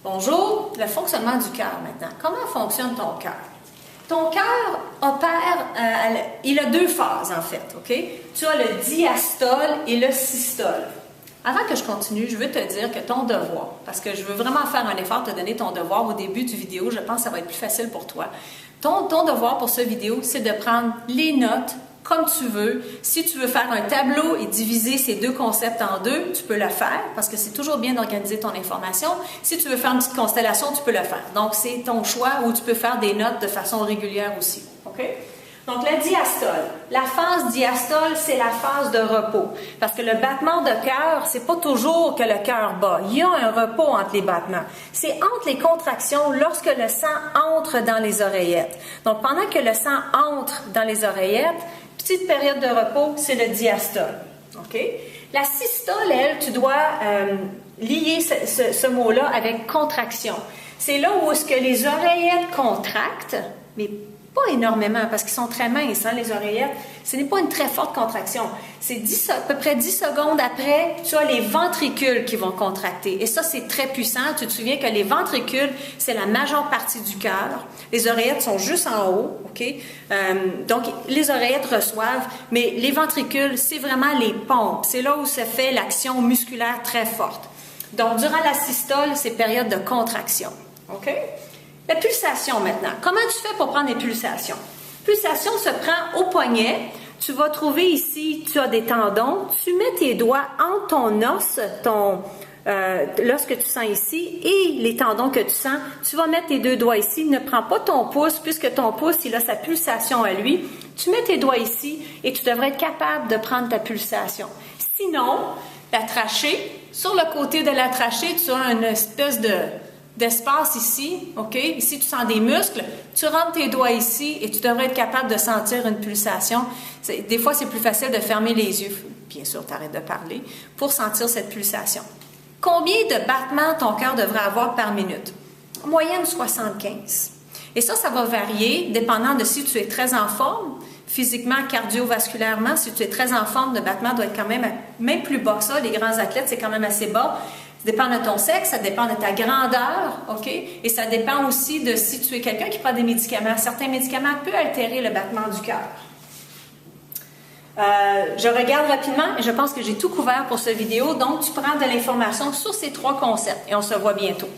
Bonjour, le fonctionnement du cœur maintenant. Comment fonctionne ton cœur? Ton cœur opère, il a deux phases en fait, ok? Tu as le diastole et le systole. Avant que je continue, je veux te dire que ton devoir, parce que je veux vraiment faire un effort de te donner ton devoir au début du vidéo, je pense que ça va être plus facile pour toi. Ton devoir pour cette vidéo, c'est de prendre les notes comme tu veux. Si tu veux faire un tableau et diviser ces deux concepts en deux, tu peux le faire parce que c'est toujours bien d'organiser ton information. Si tu veux faire une petite constellation, tu peux le faire. Donc, c'est ton choix ou tu peux faire des notes de façon régulière aussi. OK? Donc, la diastole. La phase diastole, c'est la phase de repos. Parce que le battement de cœur, c'est pas toujours que le cœur bat. Il y a un repos entre les battements. C'est entre les contractions lorsque le sang entre dans les oreillettes. Donc, pendant que le sang entre dans les oreillettes, petite période de repos, c'est le diastole. OK? La systole, elle, tu dois lier ce mot-là avec contraction. C'est là où est-ce que les oreillettes contractent, mais pas énormément, parce qu'ils sont très minces, hein, les oreillettes. Ce n'est pas une très forte contraction. C'est à peu près 10 secondes après, tu as les ventricules qui vont contracter. Et ça, c'est très puissant. Tu te souviens que les ventricules, c'est la majeure partie du cœur. Les oreillettes sont juste en haut, OK? Donc, les oreillettes reçoivent, mais les ventricules, c'est vraiment les pompes. C'est là où se fait l'action musculaire très forte. Donc, durant la systole, c'est période de contraction, OK? La pulsation maintenant. Comment tu fais pour prendre les pulsations? Pulsation se prend au poignet. Tu vas trouver ici, tu as des tendons. Tu mets tes doigts entre ton os, l'os que tu sens ici, et les tendons que tu sens. Tu vas mettre tes deux doigts ici. Ne prends pas ton pouce, puisque ton pouce, il a sa pulsation à lui. Tu mets tes doigts ici et tu devrais être capable de prendre ta pulsation. Sinon, la trachée, sur le côté de la trachée, tu as une espèce d'espace ici, OK? Ici, tu sens des muscles. Tu rentres tes doigts ici et tu devrais être capable de sentir une pulsation. Des fois, c'est plus facile de fermer les yeux. Bien sûr, tu arrêtes de parler pour sentir cette pulsation. Combien de battements ton cœur devrait avoir par minute? En moyenne, 75. Et ça va varier dépendant de si tu es très en forme, physiquement, cardiovasculairement. Si tu es très en forme, le battement doit être quand même plus bas que ça. Les grands athlètes, c'est quand même assez bas. Ça dépend de ton sexe, ça dépend de ta grandeur, OK? Et ça dépend aussi de si tu es quelqu'un qui prend des médicaments. Certains médicaments peuvent altérer le battement du cœur. Je regarde rapidement et je pense que j'ai tout couvert pour cette vidéo. Donc, tu prends de l'information sur ces trois concepts et on se voit bientôt.